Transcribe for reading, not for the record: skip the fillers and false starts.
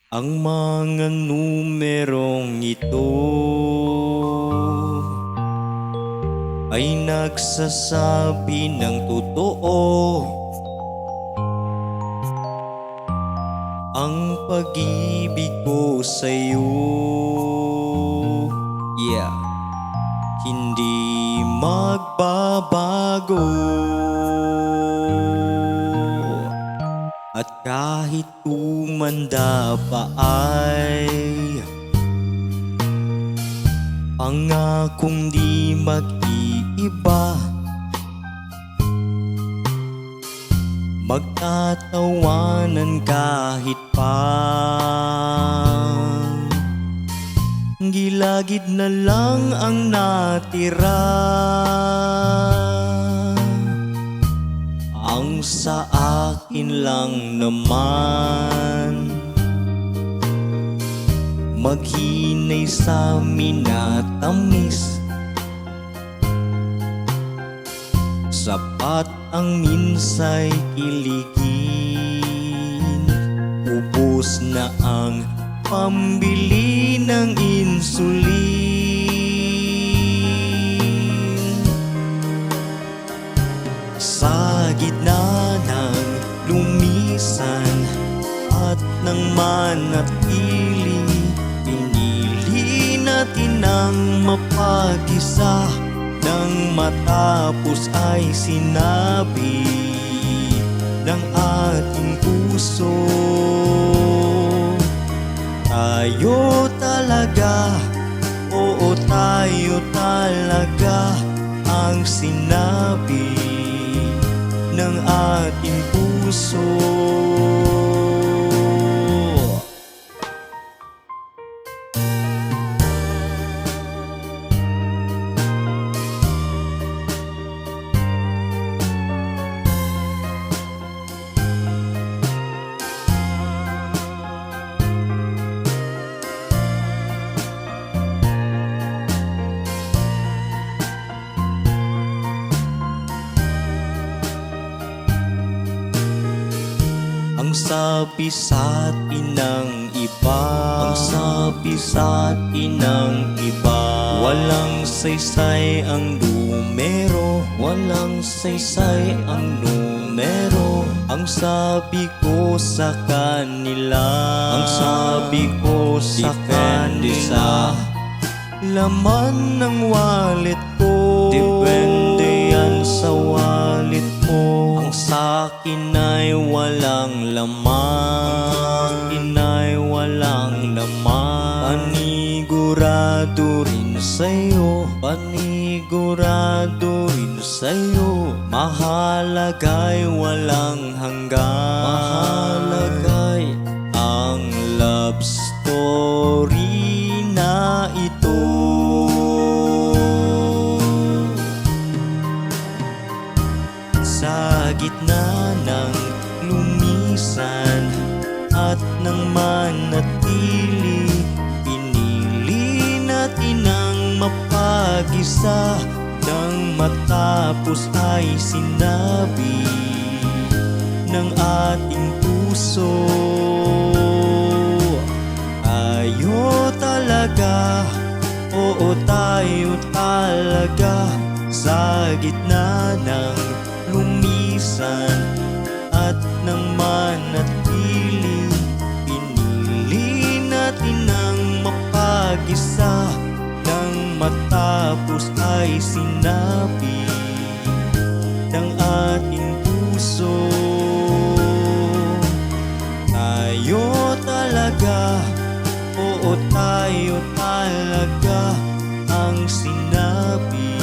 Ang mga numerong ito ay nagsasabi ng totoo. Ang pag-ibig ko sa'yo, yeah, hindi magbabago. At kahit tumanda pa ay pangakong di mag-iiba. Magtatawanan kahit pa gilagid na lang ang natira. Ang sa akin lang naman maghinay sa minatamis. Sapat ang minsay kiligin, ubos na ang pambili ng insulin. Sa gitna ng lumisan at ng manatili, pinili natin ang mapag-isa. Nang matapos ay sinabi ng ating puso, tayo talaga, oo tayo talaga, ang sinabi ng ating puso. Ang sabi sa atin ng iba, ang sabi sa atin ng iba, walang saysay ang numero, walang saysay ang numero. Ang sabi ko sa kanila, ang sabi ko sa kanila, laman ng wallet ko, depende yan sa wallet mo. Ang sa'kin ay walang laman, ang akin ay walang laman. Panigurado rin sa'yo, panigurado rin sa'yo, mahalaga'y walang hanggan. Mahalaga'y ang love story na ito. Sa gitna ng lumisan at ng manatili, pinili natin ang mapag-isa. Nang matapos ay sinabi ng ating puso, tayo talaga, oo tayo talaga. Sa gitna ng lumisan at ng manatili, pinili natin ang mapag-isa. Nang matapos ay sinabi ng ating puso, tayo talaga, oo tayo talaga, ang sinabi